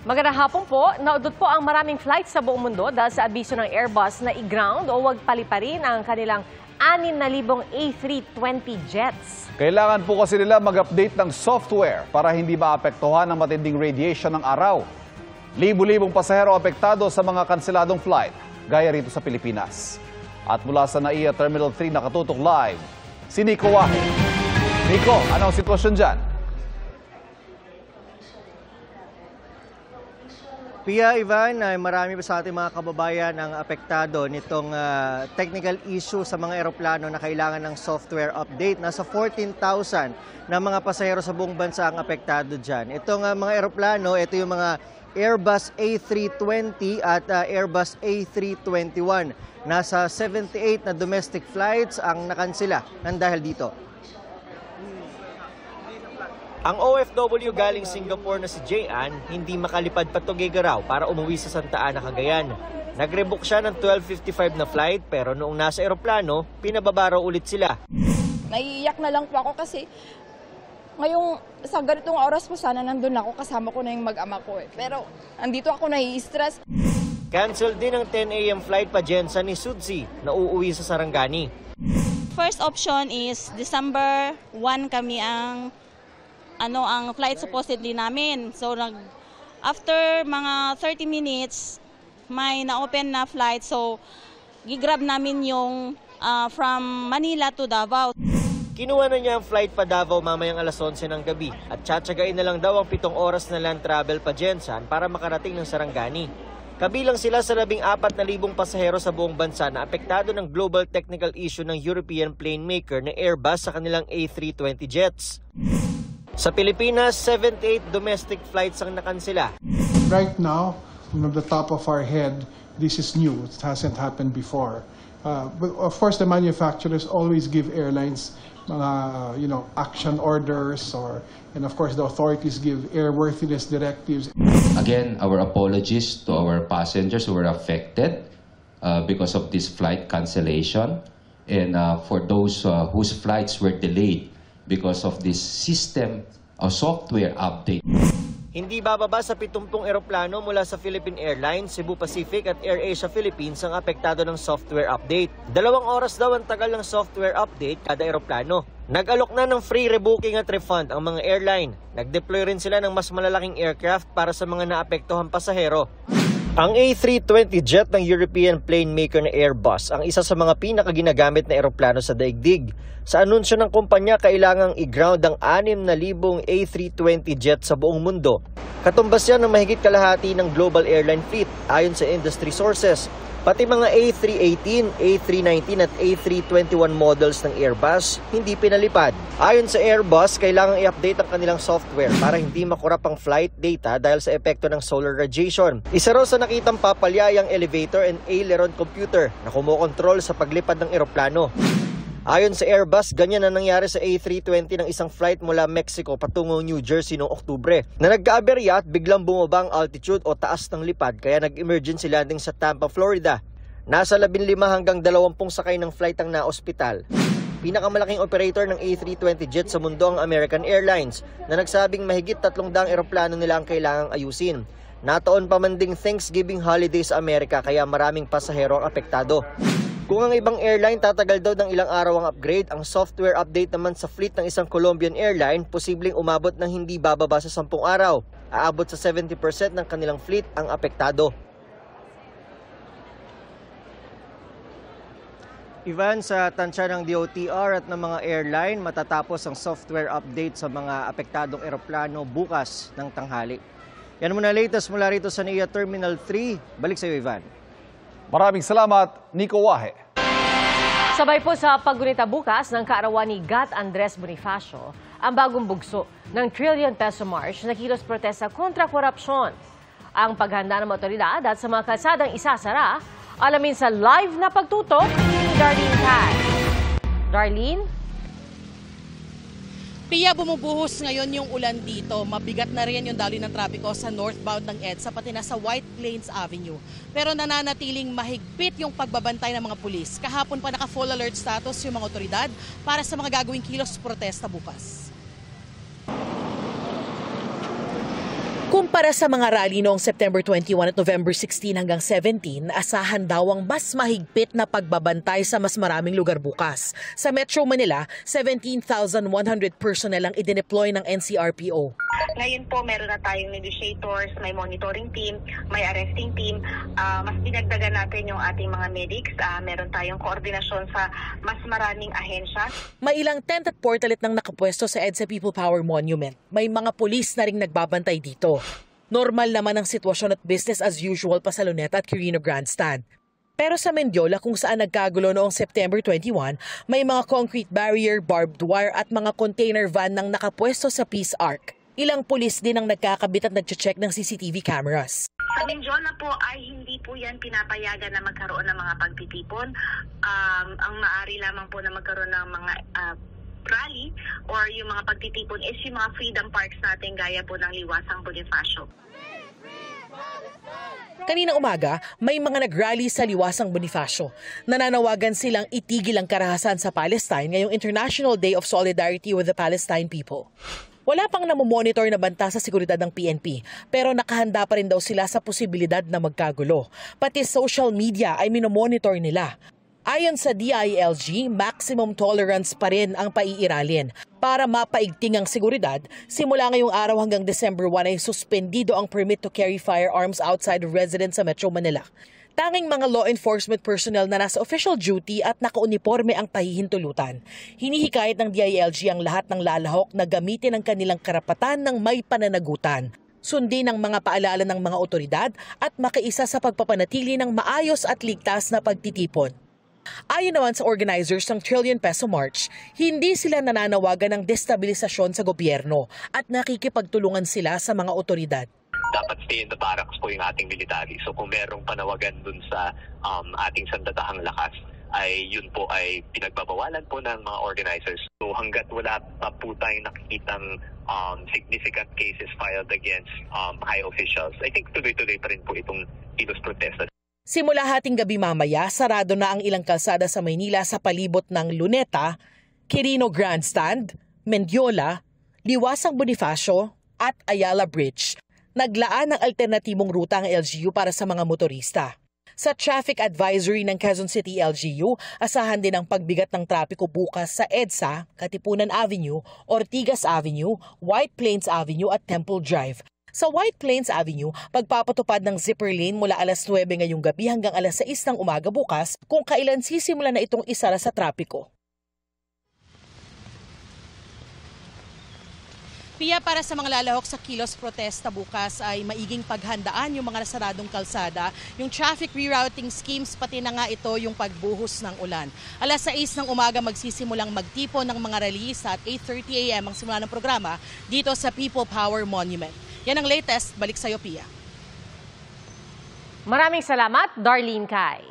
Magandang hapon po. Naudot po ang maraming flights sa buong mundo dahil sa abiso ng Airbus na i-ground o wag paliparin ang kanilang 6,000 A320 jets. Kailangan po kasi nila mag-update ng software para hindi maapektuhan ng matinding radiation ng araw. Libu-libong pasahero apektado sa mga kanseladong flight, gaya rito sa Pilipinas. At mula sa NAIA Terminal 3 nakatutok live, si Nico Wahe. Nico, ano ang sitwasyon dyan? Pia, Ivan, marami pa sa ating mga kababayan ang apektado nitong technical issue sa mga eroplano na kailangan ng software update. Nasa 14,000 na mga pasahero sa buong bansa ang apektado dyan. Itong mga eroplano, ito yung mga Airbus A320 at Airbus A321. Nasa 78 na domestic flights ang nakansela ng dahil dito. Ang OFW galing Singapore na si Jayan, hindi makalipad pa Tuguegarao para umuwi sa Santa Ana, Cagayan. Nag-rebook siya ng 12:55 na flight pero noong nasa eroplano, pinababa raw ulit sila. Naiiyak na lang po ako kasi ngayong sa ganitong oras po sana nandun ako, kasama ko na yung mag-ama ko . Pero andito ako nai-stress. Cancel din ang 10 a.m. flight pa Jensen ni Sudsi na uuwi sa Sarangani. First option is December 1 kami ang flight supposedly namin. So after mga 30 minutes may na-open na flight, so gigrab namin yung from Manila to Davao. Kinuha na niya ang flight pa Davao mamayang alas 11 ng gabi at tsatsagain na lang daw ang 7 oras na land travel pa Jensen para makarating ng Sarangani. Kabilang sila sa 14,000 pasahero sa buong bansa na apektado ng global technical issue ng European plane maker na Airbus sa kanilang A320 jets. Sa Pilipinas, 78 domestic flights ang nakansela. Right now, from the top of our head, this is new. It hasn't happened before. But of course, the manufacturers always give airlines action orders, and of course, the authorities give airworthiness directives. Again, our apologies to our passengers who were affected because of this flight cancellation, and for those whose flights were delayed because of this system or software update. Hindi bababa sa 70 eroplano mula sa Philippine Airlines, Cebu Pacific at AirAsia Philippines ang apektado ng software update. 2 oras daw ang tagal ng software update kada eroplano. Nag-alok na ng free rebooking at refund ang mga airline. Nag-deploy rin sila ng mas malalaking aircraft para sa mga naapektuhang pasahero. Ang A320 jet ng European plane maker na Airbus ang isa sa mga pinakaginagamit na eroplano sa daigdig. Sa anunsyo ng kumpanya, kailangang i-ground ang 6,000 A320 jet sa buong mundo. Katumbas yan ng mahigit kalahati ng global airline fleet ayon sa industry sources. Pati mga A318, A319 at A321 models ng Airbus hindi pinalipad. Ayon sa Airbus, kailangang i-update ang kanilang software para hindi makurap ang flight data dahil sa epekto ng solar radiation. Isa raw sa nakitang papalyayang elevator and aileron computer na kumokontrol sa paglipad ng eroplano. Ayon sa Airbus, ganyan na nangyari sa A320 ng isang flight mula Mexico patungong New Jersey noong Oktubre na nagkaaberya at biglang bumaba ang altitude o taas ng lipad kaya nag-emergency landing sa Tampa, Florida. Nasa 15 hanggang 20 sakay ng flight ang na-ospital. Pinakamalaking operator ng A320 jet sa mundo ang American Airlines na nagsabing mahigit 300 eroplano nila ang kailangang ayusin. Nataon pa man ding Thanksgiving holiday sa Amerika kaya maraming pasahero ang apektado. Kung ang ibang airline tatagal daw ng ilang araw ang upgrade, ang software update naman sa fleet ng isang Colombian airline posibleng umabot ng hindi bababa sa 10 araw. Aabot sa 70% ng kanilang fleet ang apektado. Ivan, sa tansya ng DOTR at ng mga airline, matatapos ang software update sa mga apektadong eroplano bukas ng tanghali. Yan muna latest mula rito sa NAIA Terminal 3. Balik sa iyo, Ivan. Maraming salamat, Nico Wahe. Sabay po sa paggunita bukas ng kaarawan ni GAT Andres Bonifacio, ang bagong bugso ng trillion peso march na kilos protesta kontra korupsyon. Ang paghanda ng otoridad at sa mga kalsadang isasara, alamin sa live na pagtutok ni Darlene Tan. Darlene? Pia, bumubuhos ngayon yung ulan dito. Mabigat na rin yung daloy ng trapiko sa northbound ng EDSA pati na sa White Plains Avenue. Pero nananatiling mahigpit yung pagbabantay ng mga pulis. Kahapon pa naka-full alert status yung mga otoridad para sa mga gagawing kilos protesta bukas. Kumpara sa mga rally noong September 21 at November 16 hanggang 17, asahan daw ang mas mahigpit na pagbabantay sa mas maraming lugar bukas. Sa Metro Manila, 17,100 personnel ang idineploy ng NCRPO. Ngayon po, meron na tayong negotiators, may monitoring team, may arresting team. Mas dinagdagan natin yung ating mga medics. Meron tayong koordinasyon sa mas maraming ahensya. May ilang tent at portalet nang nakapwesto sa EDSA People Power Monument. May mga pulis na ring nagbabantay dito. Normal naman ang sitwasyon at business as usual pa sa Luneta at Quirino Grandstand. Pero sa Mendiola kung saan nagkagulo noong September 21, may mga concrete barrier, barbed wire at mga container van nang nakapwesto sa Peace Arc. Ilang pulis din ang nagkakabit at nagche-check ng CCTV cameras. Sa Mendiola po ay hindi po yan pinapayagan na magkaroon ng mga pagtitipon. Ang maaari lamang po na magkaroon ng mga rally or yung mga pagtitipon is yung mga freedom parks natin gaya po ng Liwasang Bonifacio. Kaninang umaga, may mga nag-rally sa Liwasang Bonifacio. Nananawagan silang itigil ang karahasan sa Palestine ngayong International Day of Solidarity with the Palestine People. Wala pang namomonitor na banta sa seguridad ng PNP, pero nakahanda pa rin daw sila sa posibilidad na magkagulo. Pati social media ay minomonitor nila. Ayon sa DILG, maximum tolerance pa rin ang paiiralin. Para mapaigting ang seguridad, simula ngayong araw hanggang December 1 ay suspendido ang permit to carry firearms outside of residence sa Metro Manila. Tanging mga law enforcement personnel na nasa official duty at nakauniforme ang pahihintulutan. Hinihikayat ng DILG ang lahat ng lalahok na gamitin ang kanilang karapatan ng may pananagutan. Sundin ang mga paalala ng mga otoridad at makiisa sa pagpapanatili ng maayos at ligtas na pagtitipon. Ayon naman sa organizers ng Trillion Peso March, hindi sila nananawagan ng destabilisasyon sa gobyerno at nakikipagtulungan sila sa mga otoridad. Dapat stay in the barracks po yung ating military. So kung merong panawagan dun sa ating sandatahang lakas, ay yun po ay pinagbabawalan po ng mga organizers. So hanggat wala pa po tayong nakikitang significant cases filed against high officials, I think tuloy-tuloy pa rin po itong kilos protesta. Simula hating gabi mamaya, sarado na ang ilang kalsada sa Maynila sa palibot ng Luneta, Quirino Grandstand, Mendiola, Liwasang Bonifacio at Ayala Bridge. Naglaan ng alternatibong ruta ang LGU para sa mga motorista. Sa traffic advisory ng Quezon City LGU, asahan din ang pagbigat ng trapiko bukas sa EDSA, Katipunan Avenue, Ortigas Avenue, White Plains Avenue at Temple Drive. Sa White Plains Avenue, pagpapatupad ng zipper lane mula alas 9 ngayong gabi hanggang alas 6 ng umaga bukas kung kailan sisimula na itong isara sa trapiko. Pia, para sa mga lalahok sa kilos protesta bukas ay maiging paghandaan yung mga nasaradong kalsada, yung traffic rerouting schemes, pati na nga ito yung pagbuhos ng ulan. Alas 6 ng umaga magsisimulang magtipon ng mga rallyista at 8:30 AM ang simula ng programa dito sa People Power Monument. Yan ang latest. Balik sa'yo, Pia. Maraming salamat, Darlene Kai.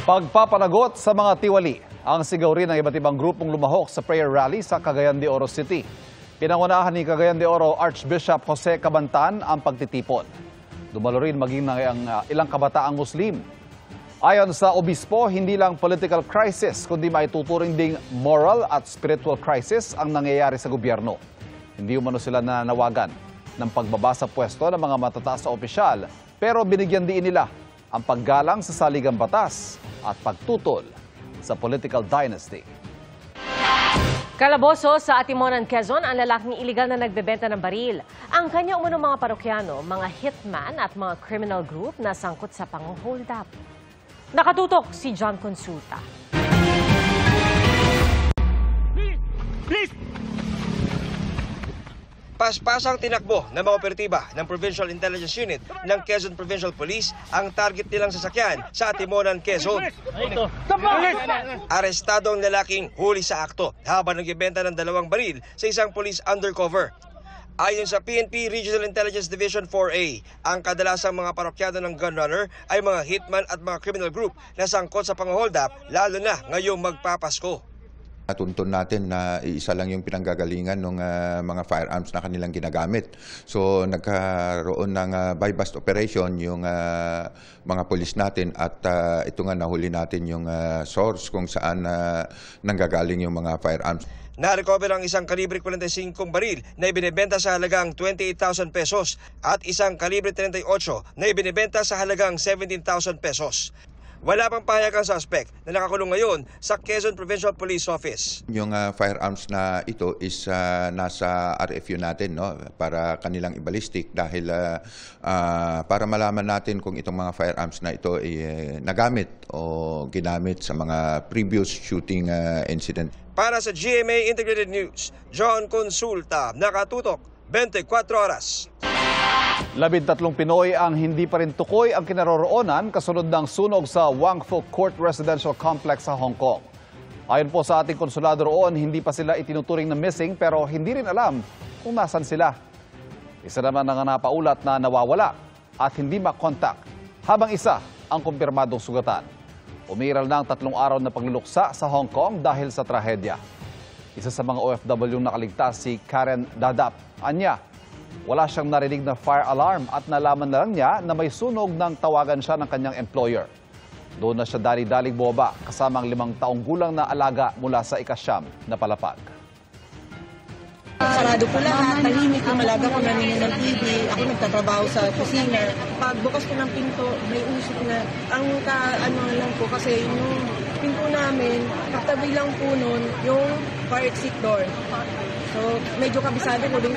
Pagpapanagot sa mga tiwali, ang sigaw rin ng iba't ibang grupong lumahok sa prayer rally sa Cagayan de Oro City. Pinangunahan ni Cagayan de Oro Archbishop Jose Cabantan ang pagtitipon. Dumalo rin maging ng ilang kabataang Muslim. Ayon sa obispo, hindi lang political crisis kundi maituturing ding moral at spiritual crisis ang nangyayari sa gobyerno. Hindi umano sila nananawagan ng pagbaba sa pwesto ng mga matataas na opisyal, pero binigyan din nila ang paggalang sa saligang batas at pagtutol sa political dynasty. Kalaboso sa Atimonan, Quezon, ang lalaking iligal na nagbebenta ng baril. Ang kanya umunong mga parokyano, mga hitman at mga criminal group na sangkot sa pang-hold up. Nakatutok si John Consulta. Please! Paspasang tinakbo ng mga operatiba ng Provincial Intelligence Unit ng Quezon Provincial Police ang target nilang sasakyan sa Atimonan, Quezon. Arestado ang lalaking huli sa akto habang nagbebenta ng 2 baril sa isang police undercover. Ayon sa PNP Regional Intelligence Division 4A, ang kadalasang mga parokyano ng gunrunner ay mga hitman at mga criminal group na sangkot sa pang-hold up lalo na ngayong magpapasko. Natuntun natin na isa lang yung pinanggagalingan ng mga firearms na kanilang ginagamit. So nagkaroon ng buy-bust operation yung mga pulis natin at ito nga nahuli natin yung source kung saan nanggagaling yung mga firearms. Na-recover ang isang kalibre 45 baril na ibinebenta sa halagang 28,000 pesos at isang kalibre 38 na ibinebenta sa halagang 17,000 pesos. Wala pang pahayag ang suspect na nakakulong ngayon sa Quezon Provincial Police Office. Yung firearms na ito is nasa RFU natin, no, para kanilang i-ballistic dahil para malaman natin kung itong mga firearms na ito ay nagamit o ginamit sa mga previous shooting incident. Para sa GMA Integrated News, John Consulta, nakatutok 24 oras. 13 Pinoy ang hindi pa rin tukoy ang kinaroroonan kasunod ng sunog sa Wang Fuk Court Residential Complex sa Hong Kong. Ayon po sa ating konsulado roon, hindi pa sila itinuturing na missing pero hindi rin alam kung nasan sila. Isa naman ang napaulat na nawawala at hindi makontak, habang isa ang kumpirmadong sugatan. Umiral na ang 3 araw na pagluluksa sa Hong Kong dahil sa trahedya. Isa sa mga OFW nakaligtas si Karen Dadap. Anya, wala siyang narinig na fire alarm at nalaman na lang niya na may sunog nang tawagan siya ng kanyang employer. Doon na siya dali-daling bumaba kasama ang 5 taong gulang na alaga mula sa ikasyam na palapag. Sarado po lahat, tahimik yung alaga ko namin ng TV. Ako nagtatrabaho sa kusina. Pagbukas ko ng pinto, may usok na. Ang ano lang po kasi yung pinto namin, katabi lang po nun yung fire exit door. So medyo kabisado ko din.